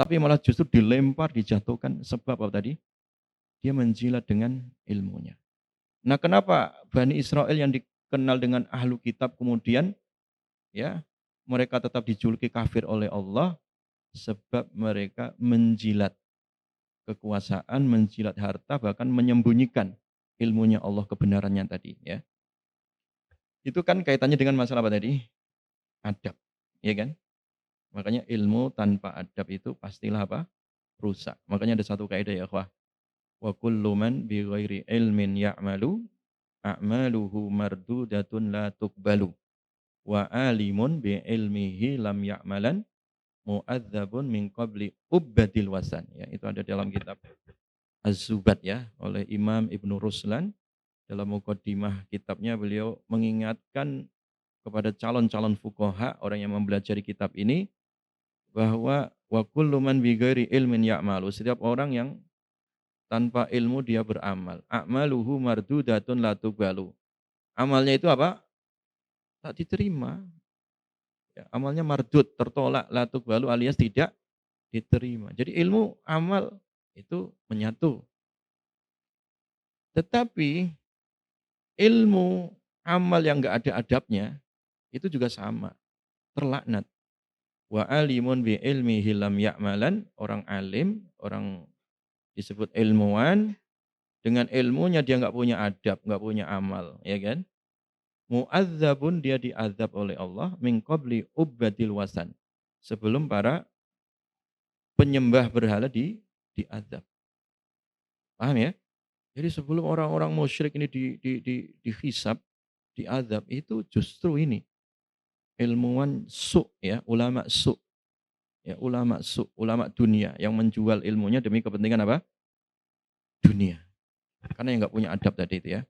Tapi malah justru dilempar, dijatuhkan. Sebab apa tadi? Dia menjilat dengan ilmunya. Nah, kenapa Bani Israel yang dikenal dengan ahlu kitab kemudian ya mereka tetap dijuluki kafir oleh Allah? Sebab mereka menjilat kekuasaan, menjilat harta, bahkan menyembunyikan ilmunya Allah, kebenarannya tadi. Ya, itu kan kaitannya dengan masalah apa tadi? Adab, ya kan? Makanya ilmu tanpa adab itu pastilah apa? Rusak. Makanya ada satu kaidah ya, akhwah. Wa kullu man bi ghairi ilmin ya'malu a'maluhu mardudatun la tuqbalu. Wa alimun bi ilmihi lam ya'malan mu'adzabun min qabli ubbadil wasan. Ya, itu ada dalam kitab Az-Zubat ya oleh Imam Ibnu Ruslan. Dalam mukaddimah kitabnya beliau mengingatkan kepada calon-calon fuqaha, orang yang mempelajari kitab ini, bahwa wa kullu man bi ghairi ilmin ya'malu, setiap orang yang tanpa ilmu dia beramal, a'maluhu mardudatun la tuqbalu. Amalnya itu apa? Tak diterima. Ya, amalnya mardud, tertolak, la tuqbalu alias tidak diterima. Jadi ilmu amal itu menyatu. Tetapi ilmu amal yang enggak ada adabnya itu juga sama, terlaknat. Wa alimun bi ilmihi lam ya'malan, orang alim, orang disebut ilmuwan, dengan ilmunya dia enggak punya adab, enggak punya amal, ya kan? Mu'adzabun, dia diazab oleh Allah min qabli ubbadil wasan. Sebelum para penyembah berhala diazab. Paham ya? Jadi sebelum orang-orang musyrik ini dihisab, diazab, itu justru ini ilmuwan su ya, ulama su. Ya, ulama su, ulama dunia yang menjual ilmunya demi kepentingan apa? Dunia. Karena yang enggak punya adab tadi itu ya.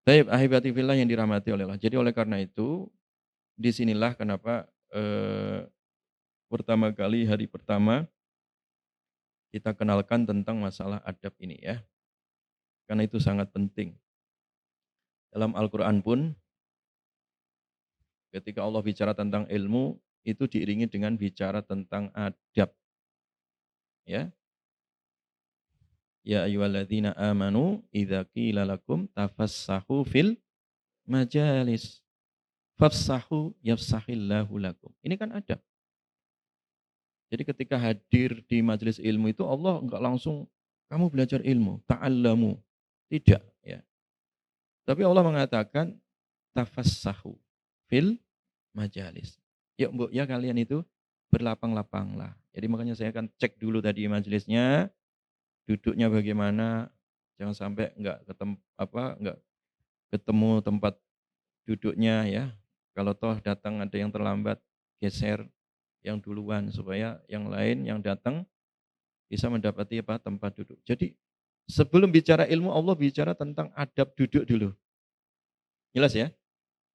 Baik, ahibati fillah yang dirahmati oleh Allah. Jadi oleh karena itu, disinilah kenapa pertama kali, hari pertama kita kenalkan tentang masalah adab ini ya. Karena itu sangat penting. Dalam Al-Quran pun, ketika Allah bicara tentang ilmu, itu diiringi dengan bicara tentang adab. Ya, ya ayyuhalladzina amanu idza qila lakum tafassahu fil majalis fafsahu yafsahillahu lakum. Ini kan adab. Jadi ketika hadir di majelis ilmu itu Allah enggak langsung kamu belajar ilmu, ta'allamu. Tidak, ya. Tapi Allah mengatakan tafassahu fil majalis. Yuk Mbok ya kalian itu berlapang-lapanglah. Jadi makanya saya akan cek dulu tadi majelisnya, duduknya bagaimana, jangan sampai enggak ketemu tempat duduknya ya. Kalau toh datang ada yang terlambat, geser yang duluan supaya yang lain yang datang bisa mendapati apa? Tempat duduk. Jadi sebelum bicara ilmu, Allah bicara tentang adab duduk dulu. Jelas ya?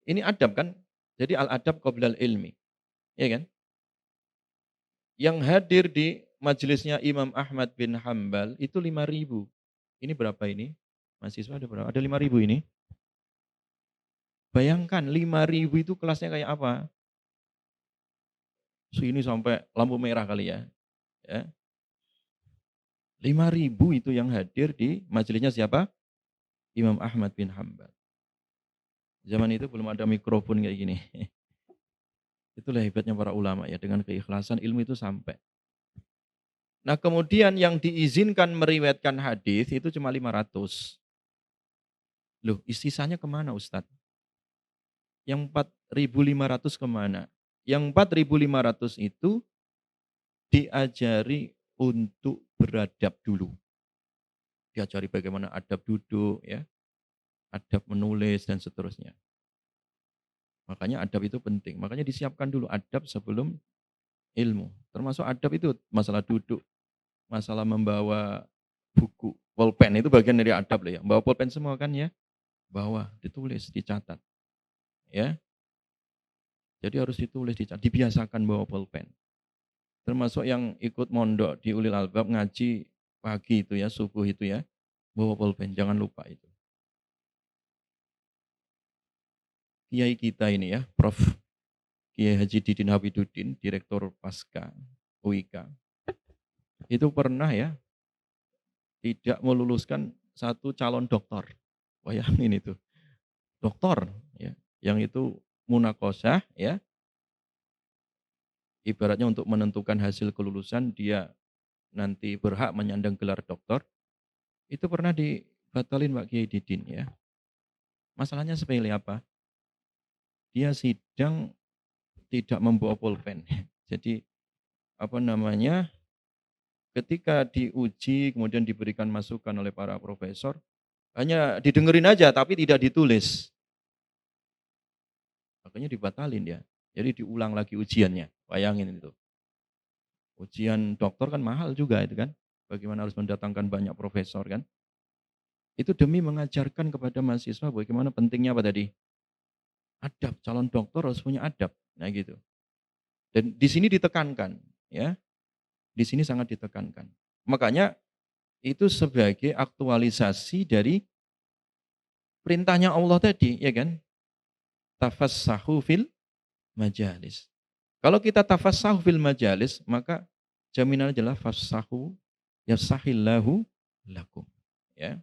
Ini adab kan? Jadi al-adab qoblal ilmi. Ya kan? Yang hadir di majelisnya Imam Ahmad bin Hambal itu 5.000. Ini berapa ini? Mahasiswa ada berapa? Ada 5.000 ini. Bayangkan 5.000 itu kelasnya kayak apa? Sini sampai lampu merah kali ya. Ya. 5.000 itu yang hadir di majelisnya siapa? Imam Ahmad bin Hambal. Zaman itu belum ada mikrofon kayak gini. Itulah hebatnya para ulama ya, dengan keikhlasan ilmu itu sampai. Nah, kemudian yang diizinkan meriwayatkan hadis itu cuma 500. Loh, sisanya kemana Ustadz? Yang 4.500 kemana? Yang 4.500 itu diajari untuk beradab dulu. Diajari bagaimana adab duduk, ya, adab menulis, dan seterusnya. Makanya adab itu penting. Makanya disiapkan dulu adab sebelum ilmu. Termasuk adab itu masalah duduk, masalah membawa buku, pulpen itu bagian dari adab loh ya. Bawa pulpen semua kan ya, bawa, ditulis, dicatat. Ya, jadi harus ditulis, dicatat, dibiasakan bawa pulpen. Termasuk yang ikut mondok di Ulil Albab ngaji pagi itu ya, subuh itu ya, bawa pulpen, jangan lupa itu. Kiai kita ini ya, Prof. Kiai Haji Didin Hafiduddin, Direktur Pasca UIK. itu pernah ya tidak meluluskan satu calon doktor. Bayangin itu, doktor ya, yang itu munaqasyah ya, ibaratnya untuk menentukan hasil kelulusan dia nanti berhak menyandang gelar doktor, itu pernah dibatalin Pak Kiai Didin ya. Masalahnya sepele apa? Dia sidang tidak membawa pulpen. Jadi apa namanya, ketika diuji kemudian diberikan masukan oleh para profesor, hanya didengerin aja tapi tidak ditulis. Makanya dibatalin dia. Jadi diulang lagi ujiannya. Bayangin itu. Ujian doktor kan mahal juga itu kan. Bagaimana harus mendatangkan banyak profesor kan. Itu demi mengajarkan kepada mahasiswa bagaimana pentingnya apa tadi? Adab. Calon doktor harus punya adab. Nah gitu. Dan di sini ditekankan ya. Di sini sangat ditekankan. Makanya itu sebagai aktualisasi dari perintahnya Allah tadi, ya kan? Tafassahu fil majalis. Kalau kita tafassahu fil majalis, maka jaminan adalah fassahu yafsahillahu lakum. Ya.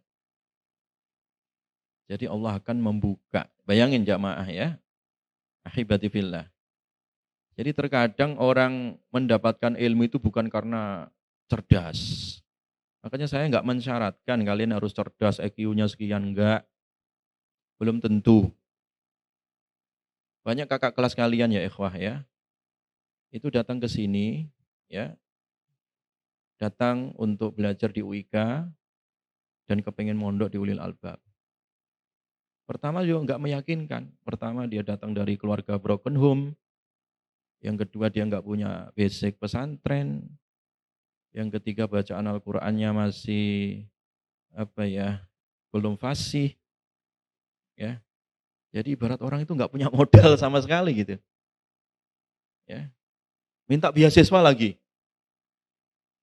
Jadi Allah akan membuka. Bayangin jamaah ya. Ahibati fillah. Jadi terkadang orang mendapatkan ilmu itu bukan karena cerdas. Makanya saya nggak mensyaratkan kalian harus cerdas, IQ-nya sekian, enggak. Belum tentu. Banyak kakak kelas kalian ya ikhwah ya, itu datang ke sini ya, datang untuk belajar di UIK dan kepengen mondok di Ulil Albab. Pertama juga nggak meyakinkan. Pertama dia datang dari keluarga broken home, yang kedua dia nggak punya basic pesantren, yang ketiga bacaan Al-Qur'annya masih apa ya, belum fasih ya. Jadi ibarat orang itu nggak punya modal sama sekali gitu ya. Minta beasiswa lagi.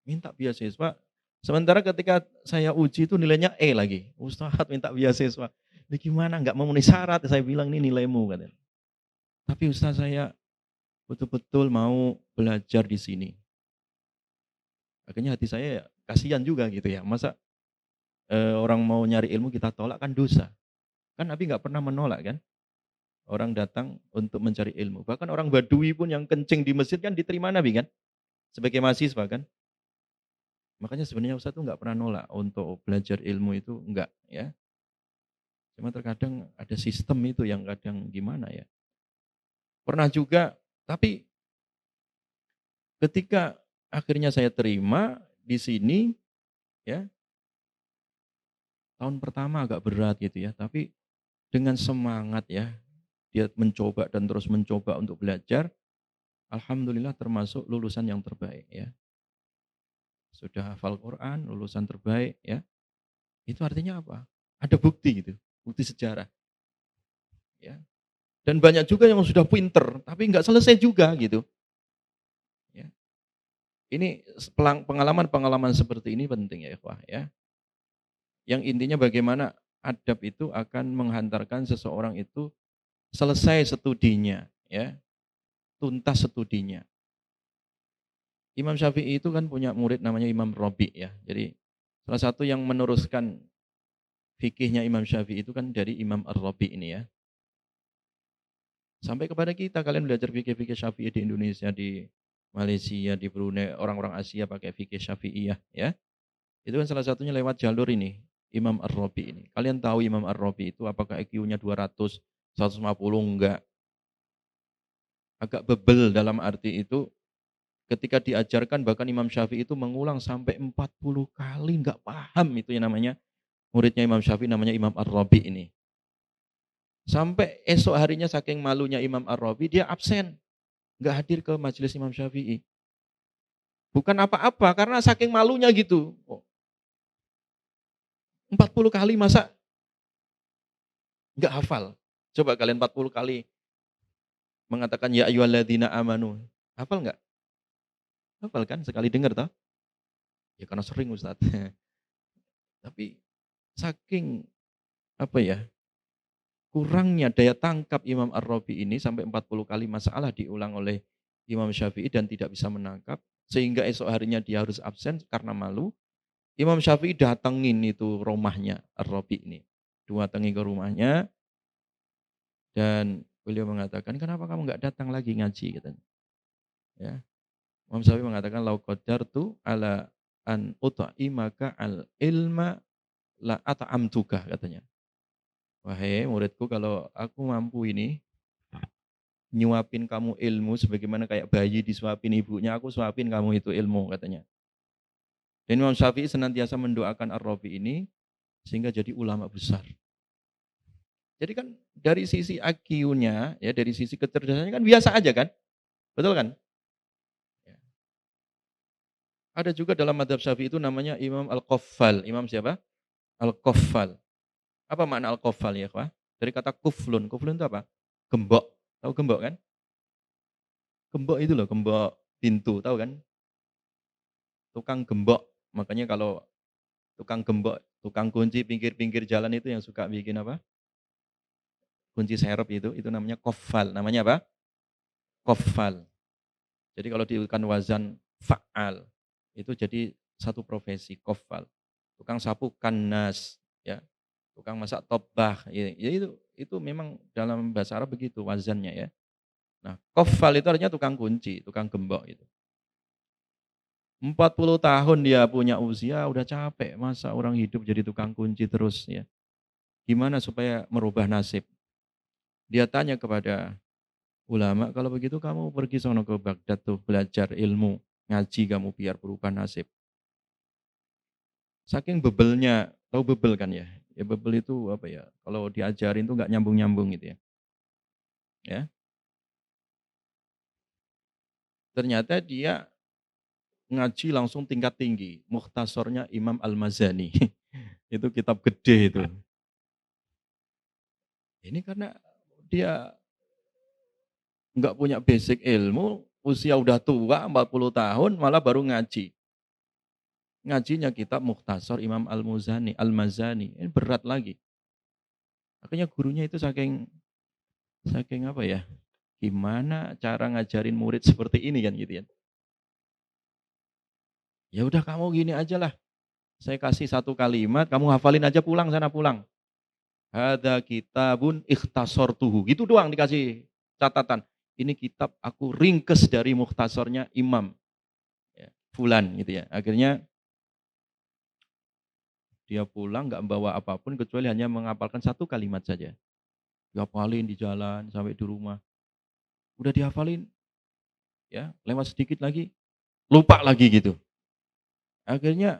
Minta beasiswa, sementara ketika saya uji itu nilainya E lagi. Ustadz minta beasiswa. Ini gimana, nggak memenuhi syarat, saya bilang ini nilaimu katanya. Tapi Ustadz saya betul-betul mau belajar di sini. Akhirnya hati saya ya, kasihan juga gitu ya. Masa orang mau nyari ilmu kita tolak kan dosa. Kan Nabi nggak pernah menolak kan. Orang datang untuk mencari ilmu. Bahkan orang Badui pun yang kencing di masjid kan diterima Nabi kan. Sebagai mahasiswa kan. Makanya sebenarnya Ustadz tuh nggak pernah nolak untuk belajar ilmu itu enggak ya. Cuma terkadang ada sistem itu yang kadang gimana ya. Pernah juga, tapi ketika akhirnya saya terima di sini, ya tahun pertama agak berat gitu ya, tapi dengan semangat ya, dia mencoba dan terus mencoba untuk belajar, alhamdulillah termasuk lulusan yang terbaik ya. Sudah hafal Quran, lulusan terbaik ya. Itu artinya apa? Ada bukti gitu, bukti sejarah ya. Dan banyak juga yang sudah pinter, tapi nggak selesai juga gitu. Ya. Ini pengalaman-pengalaman seperti ini penting ya ikhwah ya. Yang intinya bagaimana adab itu akan menghantarkan seseorang itu selesai studinya ya, tuntas studinya. Imam Syafi'i itu kan punya murid namanya Imam Rabi ya. Jadi salah satu yang meneruskan fikihnya Imam Syafi'i itu kan dari Imam Ar-Rabi ini ya. Sampai kepada kita, kalian belajar fikih-fikih Syafi'i di Indonesia, di Malaysia, di Brunei, orang-orang Asia pakai fikih Syafi'iyah ya. Itu kan salah satunya lewat jalur ini, Imam Ar-Rabi ini. Kalian tahu Imam Ar-Rabi itu apakah IQ-nya 200, 150? Enggak. Agak bebel dalam arti itu ketika diajarkan bahkan Imam Syafi'i itu mengulang sampai 40 kali enggak paham itu yang namanya muridnya Imam Syafi'i namanya Imam Ar-Rabi ini. Sampai esok harinya saking malunya Imam Ar-Rabi dia absen, enggak hadir ke majelis Imam Syafi'i. Bukan apa-apa karena saking malunya gitu. 40 kali masa enggak hafal. Coba kalian 40 kali mengatakan ya ayyuhalladzina amanu. Hafal enggak? Hafal kan? Sekali dengar toh? Ya karena sering Ustaz. Tapi saking apa ya? Kurangnya daya tangkap Imam Ar-Rabi ini sampai 40 kali masalah diulang oleh Imam Syafi'i dan tidak bisa menangkap. sehingga esok harinya dia harus absen karena malu. Imam Syafi'i datengin itu rumahnya Ar-Rabi ini. Datangi ke rumahnya dan beliau mengatakan, "Kenapa kamu nggak datang lagi ngaji?" katanya. Ya. Imam Syafi'i mengatakan, "Lau qadartu ala an ut'imaka al ilma la at'amtuka," katanya. "Wahai muridku, kalau aku mampu ini nyuapin kamu ilmu sebagaimana kayak bayi disuapin ibunya, aku suapin kamu itu ilmu," katanya. Dan Imam Syafi'i senantiasa mendoakan Ar-Rabi ini sehingga jadi ulama besar. Jadi kan dari sisi IQ-nya, ya dari sisi kecerdasannya kan biasa aja kan? Betul kan? Ya. Ada juga dalam madhab Syafi'i itu namanya Imam Al-Qaffal. Imam siapa? Al-Qaffal. Apa makna Al-Qaffal ya, Pak? Dari kata kuflun. Kuflun itu apa? Gembok. Tahu gembok kan? Gembok itu loh, gembok pintu, tahu kan? Tukang gembok. Makanya kalau tukang gembok, tukang kunci pinggir-pinggir jalan itu yang suka bikin apa? Kunci serep itu namanya qaffal. Namanya apa? Qaffal. Jadi kalau diulikan wazan fa'al, itu jadi satu profesi, qaffal. Tukang sapu kannas, ya. Tukang masak tobbah, ya itu memang dalam bahasa Arab begitu wazannya ya. Nah, qaffal itu artinya tukang kunci, tukang gembok itu. 40 tahun dia punya usia, udah capek. Masa orang hidup jadi tukang kunci terus ya. Gimana supaya merubah nasib? Dia tanya kepada ulama, kalau begitu kamu pergi sono ke Baghdad tuh belajar ilmu, ngaji kamu biar berubah nasib. Saking bebelnya, tahu bebel kan ya? Ya bebel itu apa ya? Kalau diajarin tuh nggak nyambung-nyambung gitu ya. Ya, ternyata dia ngaji langsung tingkat tinggi. Mukhtasornya Imam Al-Mazani. Itu kitab gede itu. Ini karena dia nggak punya basic ilmu, usia udah tua 40 tahun malah baru ngaji. Ngajinya kitab Mukhtasar Imam Al-Muzani, Al-Mazani. Ini berat lagi. Akhirnya gurunya itu saking saking apa ya? Gimana cara ngajarin murid seperti ini kan gitu ya. Ya udah kamu gini aja lah. Saya kasih satu kalimat, kamu hafalin aja pulang sana pulang. Hada kitabun ikhtasortuhu. Gitu doang dikasih catatan. Ini kitab aku ringkes dari mukhtasornya Imam. Ya, Fulan gitu ya. Akhirnya dia pulang nggak membawa apapun kecuali hanya menghafalkan satu kalimat saja. Dihafalin di jalan sampai di rumah. Udah dihafalin, ya lewat sedikit lagi, lupa lagi gitu. Akhirnya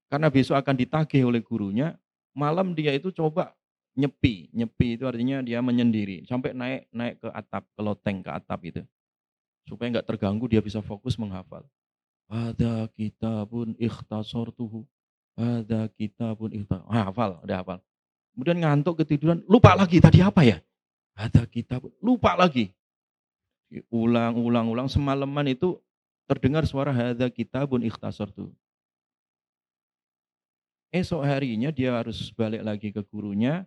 karena besok akan ditagih oleh gurunya, malam dia itu coba nyepi. Nyepi itu artinya dia menyendiri, sampai naik naik ke atap, ke loteng ke atap itu. Supaya nggak terganggu dia bisa fokus menghafal. Ada kitabun ikhtasortuhu. Ada kitabun ikhtas. Hafal, udah hafal. Kemudian ngantuk ketiduran, lupa lagi tadi apa ya? Ada kitab, lupa lagi. Ulang, ulang, ulang semalaman itu terdengar suara hadza kitabun ikhtasartu. Esok harinya dia harus balik lagi ke gurunya,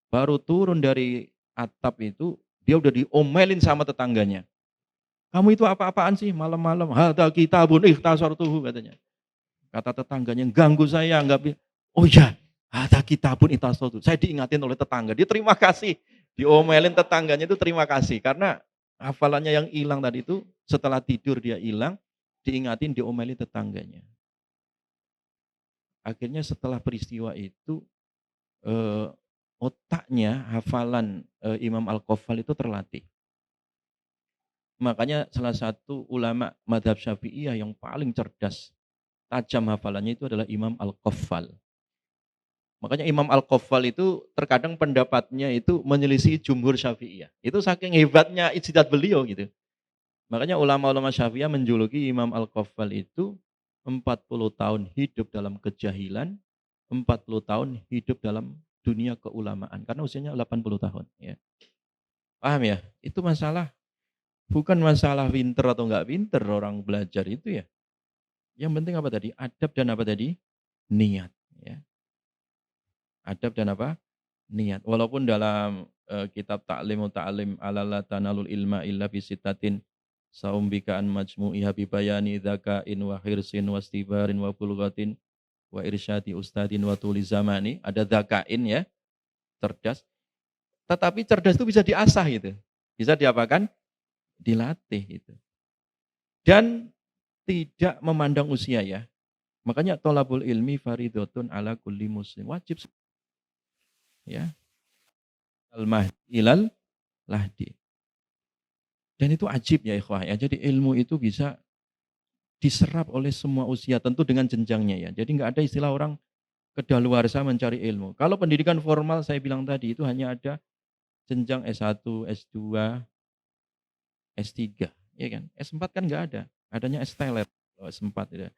baru turun dari atap itu, dia udah diomelin sama tetangganya. Kamu itu apa-apaan sih malam-malam? Hadza kitabun ikhtasartuhu katanya. Kata tetangganya, ganggu saya, enggak. Oh iya, hadza kitabun ikhtasartuhu. Saya diingatin oleh tetangga, dia terima kasih. Diomelin tetangganya itu terima kasih karena hafalannya yang hilang tadi itu setelah tidur dia hilang, diingatin diomelin tetangganya. Akhirnya setelah peristiwa itu eh, otaknya hafalan Imam Al-Qaffal itu terlatih. Makanya salah satu ulama madhab Syafi'iyah yang paling cerdas, tajam hafalannya itu adalah Imam Al-Qaffal. Makanya Imam Al-Qaffal itu terkadang pendapatnya itu menyelisih jumhur Syafi'iyah. Itu saking hebatnya ijtihad beliau gitu. Makanya ulama-ulama Syafi'iyah menjuluki Imam Al-Qaffal itu 40 tahun hidup dalam kejahilan, 40 tahun hidup dalam dunia keulamaan. Karena usianya 80 tahun. Ya. Paham ya? Itu masalah, bukan masalah pinter atau enggak pinter orang belajar itu ya. Yang penting apa tadi? Adab dan apa tadi? Niat. Ya. Adab dan apa? Niat. Walaupun dalam kitab Ta'lim Ta'lim alala tanalul ilma illa bisitatin saumbika an majmu'iha bi bayani dzaka'in wa hirsin wa istibarin wa bulghatin wa irsyadi ustadin wa tuli zamani. Ada dzaka'in ya, cerdas. Tetapi cerdas itu bisa diasah gitu. Bisa diapakan? Dilatih itu. Dan tidak memandang usia ya. Makanya tolabul ilmi faridotun ala kulli muslim. Wajib ya. Al-mahdi ilal lahdi. Dan itu ajib ya ikhwah ya. Jadi ilmu itu bisa diserap oleh semua usia, tentu dengan jenjangnya ya. Jadi nggak ada istilah orang kedaluarsa mencari ilmu. Kalau pendidikan formal saya bilang tadi itu hanya ada jenjang S1, S2, S3, ya kan? S4 kan nggak ada. Adanya S-teler. Kalau S4 ya.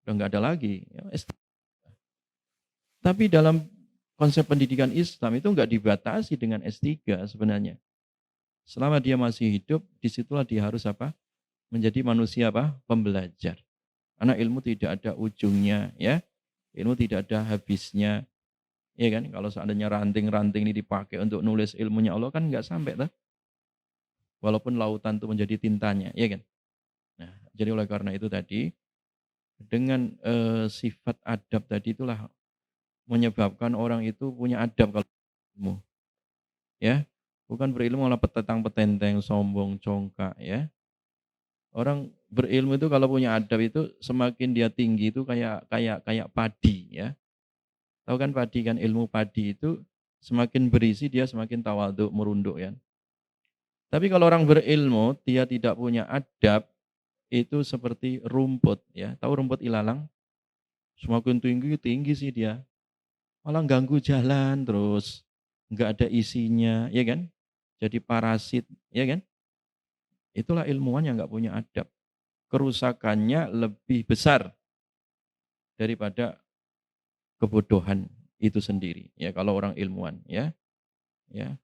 Udah nggak ada lagi. Ya, tapi dalam konsep pendidikan Islam itu nggak dibatasi dengan S3 sebenarnya. Selama dia masih hidup, disitulah dia harus apa? Menjadi manusia apa? Pembelajar. Karena ilmu tidak ada ujungnya, ya. Ilmu tidak ada habisnya. Ya kan? Kalau seandainya ranting-ranting ini dipakai untuk nulis ilmunya Allah kan nggak sampai tuh. Walaupun lautan itu menjadi tintanya, ya kan? Nah, jadi oleh karena itu tadi dengan sifat adab tadi itulah menyebabkan orang itu punya adab kalau ilmu, ya. Bukan berilmu malah petetang petenteng, sombong, congkak, ya. Orang berilmu itu kalau punya adab itu semakin dia tinggi itu kayak kayak kayak padi, ya. Tahu kan padi kan, ilmu padi itu semakin berisi dia semakin tawadhu, merunduk ya. Tapi kalau orang berilmu dia tidak punya adab itu seperti rumput ya. Tahu rumput ilalang? Semakin tinggi tinggi sih dia. Malah ganggu jalan terus nggak ada isinya, ya kan? Jadi parasit, ya kan? Itulah ilmuwan yang nggak punya adab. Kerusakannya lebih besar daripada kebodohan itu sendiri. Ya kalau orang ilmuwan, ya, ya.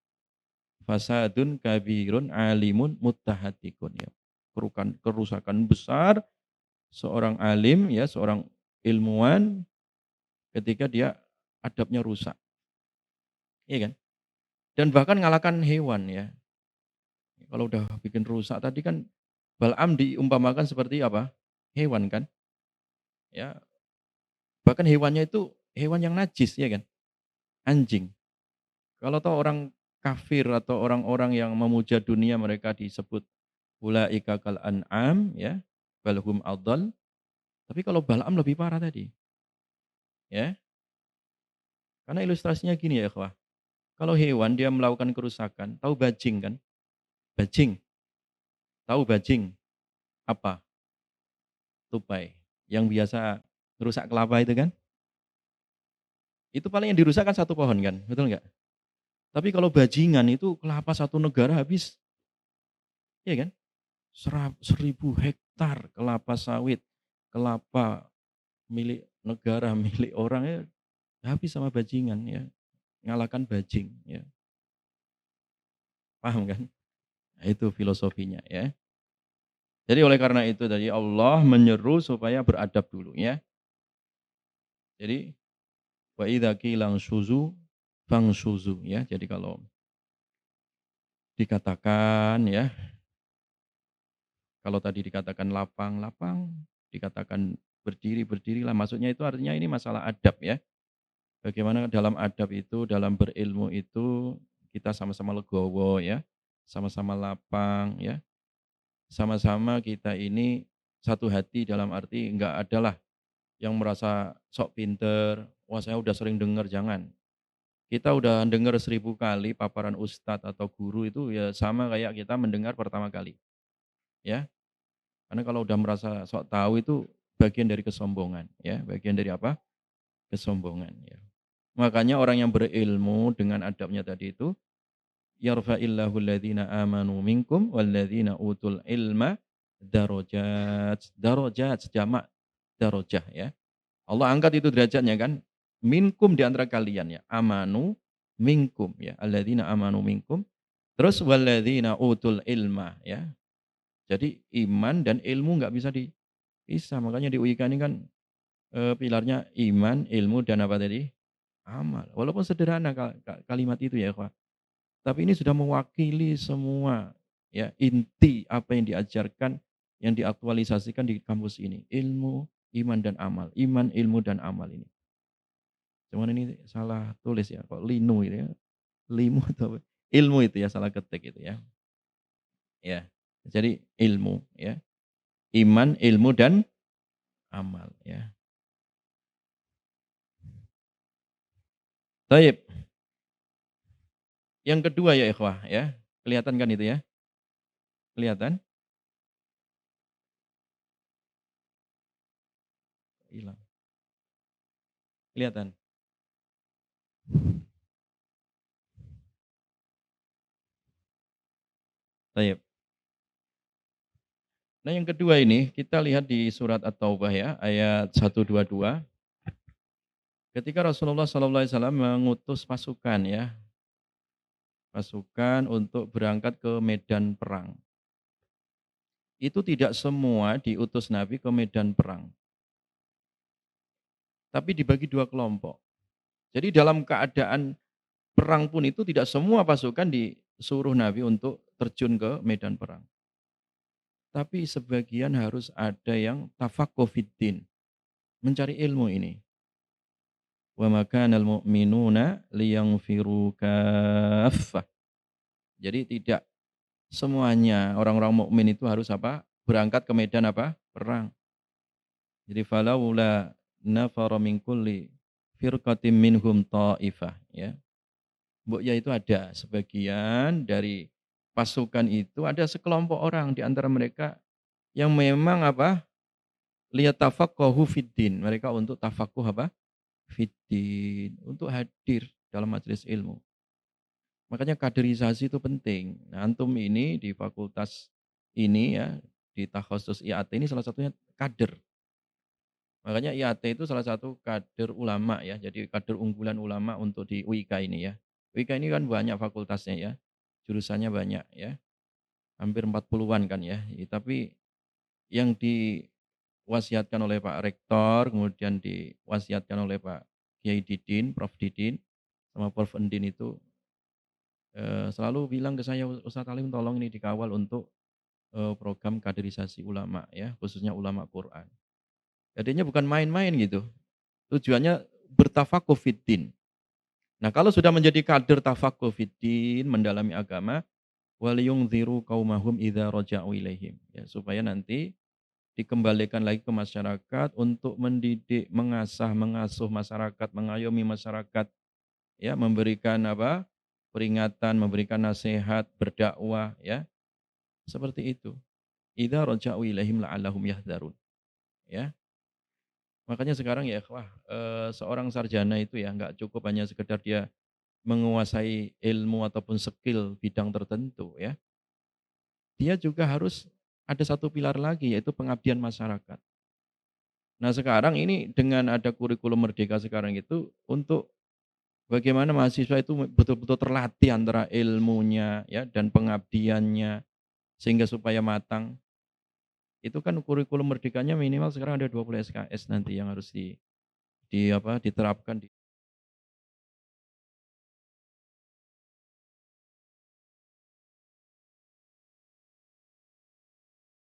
Fasadun kabirun alimun muttahatikun ya. Kerusakan besar seorang alim ya, seorang ilmuwan ketika dia adabnya rusak. Iya kan? Dan bahkan ngalahkan hewan ya. Kalau udah bikin rusak tadi kan Bal'am diumpamakan seperti apa? Hewan kan? Ya, bahkan hewannya itu hewan yang najis ya kan? Anjing. Kalau tahu orang kafir atau orang-orang yang memuja dunia mereka disebut ulaika kal an'am ya, balhum adall. Tapi kalau Bal'am lebih parah tadi. Ya. Karena ilustrasinya gini ya, ikhwah. Kalau hewan dia melakukan kerusakan, tahu bajing kan? Bajing. Tahu bajing? Apa? Tupai. Yang biasa merusak kelapa itu kan? Itu paling yang dirusak kan satu pohon kan? Betul nggak? Tapi kalau bajingan itu kelapa satu negara habis. Iya kan? 1.000 hektar kelapa sawit, kelapa milik negara, milik orang ya habis sama bajingan ya. Ngalahkan bajing ya. Paham kan? Nah, itu filosofinya ya. Jadi oleh karena itu tadi Allah menyeru supaya beradab dulu ya. Jadi wa idza qila suzu fangsuzu ya. Jadi kalau dikatakan ya, kalau tadi dikatakan lapang, lapang, dikatakan berdiri, berdirilah. Maksudnya itu artinya ini masalah adab ya. Bagaimana dalam adab itu, dalam berilmu itu kita sama-sama legowo ya, sama-sama lapang ya, sama-sama kita ini satu hati dalam arti enggak adalah yang merasa sok pinter, wah saya udah sering dengar, jangan. Kita udah dengar 1.000 kali paparan ustadz atau guru itu ya sama kayak kita mendengar pertama kali. Ya, karena kalau udah merasa sok tahu itu bagian dari kesombongan. Ya, bagian dari apa? Kesombongan. Ya. Makanya orang yang berilmu dengan adabnya tadi itu, yarfa'illahu alladhina amanu minkum walladhina utul ilma darajat. Darajat, jamak darajah ya. Allah angkat itu derajatnya kan. Minkum di antara kalian ya. Amanu minkum ya. Alladzina amanu minkum. Terus walladzina utul ilma ya. Jadi iman dan ilmu nggak bisa dipisah. Makanya di UIK ini kan pilarnya iman, ilmu dan apa tadi? Amal. Walaupun sederhana kalimat itu ya, Pak. Tapi ini sudah mewakili semua ya, inti apa yang diajarkan, yang diaktualisasikan di kampus ini, ilmu, iman dan amal. Iman, ilmu dan amal ini. Cuman ini salah tulis ya, kok linu ini ya, limu atau apa? Ilmu itu ya, salah ketik itu ya. Ya. Jadi ilmu ya, iman, ilmu dan amal ya. Baik, yang kedua ya ikhwah ya, kelihatan kan itu ya? Kelihatan? Hilang. Kelihatan? Baik. Nah yang kedua ini, kita lihat di surat At-Taubah ya, ayat 122. Ketika Rasulullah SAW mengutus pasukan ya, pasukan untuk berangkat ke medan perang. Itu tidak semua diutus Nabi ke medan perang, tapi dibagi dua kelompok. Jadi dalam keadaan perang pun itu tidak semua pasukan disuruh Nabi untuk terjun ke medan perang. Tapi sebagian harus ada yang tafaqquh fiddin, mencari ilmu ini. Wa ma kana al-mu'minuna liyanfiru kaffah. Jadi tidak semuanya orang-orang mukmin itu harus apa? Berangkat ke medan apa? Perang. Jadi falaula nafara min kulli firqatin minhum ta'ifah ya. Mbok ya itu ada sebagian dari pasukan itu ada sekelompok orang di antara mereka yang memang apa? Lihat tafaqquhu fiddin. Mereka untuk tafaqquh apa? Fiddin, untuk hadir dalam majelis ilmu. Makanya kaderisasi itu penting. Nah, antum ini di fakultas ini ya, di takhasus IAT ini salah satunya kader. Makanya IAT itu salah satu kader ulama ya, jadi kader unggulan ulama untuk di UIK ini ya. UIK ini kan banyak fakultasnya ya, jurusannya banyak ya, hampir 40-an kan ya. Tapi yang diwasiatkan oleh Pak Rektor, kemudian diwasiatkan oleh Pak Kiai Didin, Prof Didin, sama Prof Endin itu selalu bilang ke saya, "Ustadz Alim tolong ini dikawal untuk, program kaderisasi ulama ya, khususnya ulama Quran." Jadinya bukan main-main gitu, tujuannya bertafakuh fiddin. Nah kalau sudah menjadi kader tafakuh fiddin, mendalami agama, waliyungdziru qaumahum idza raja'u ilaihim, ya supaya nanti dikembalikan lagi ke masyarakat untuk mendidik, mengasah, mengasuh masyarakat, mengayomi masyarakat, ya memberikan apa, peringatan, memberikan nasihat, berdakwah ya. Seperti itu. Idza raja'u ilaihim la'allahum yahdharun, ya. Makanya sekarang ya ikhwah, seorang sarjana itu ya nggak cukup hanya sekedar dia menguasai ilmu ataupun skill bidang tertentu ya. Dia juga harus ada satu pilar lagi yaitu pengabdian masyarakat. Nah sekarang ini dengan ada kurikulum merdeka sekarang itu untuk bagaimana mahasiswa itu betul-betul terlatih antara ilmunya ya dan pengabdiannya sehingga supaya matang. Itu kan kurikulum merdekanya minimal sekarang ada 20 SKS nanti yang harus di apa, diterapkan di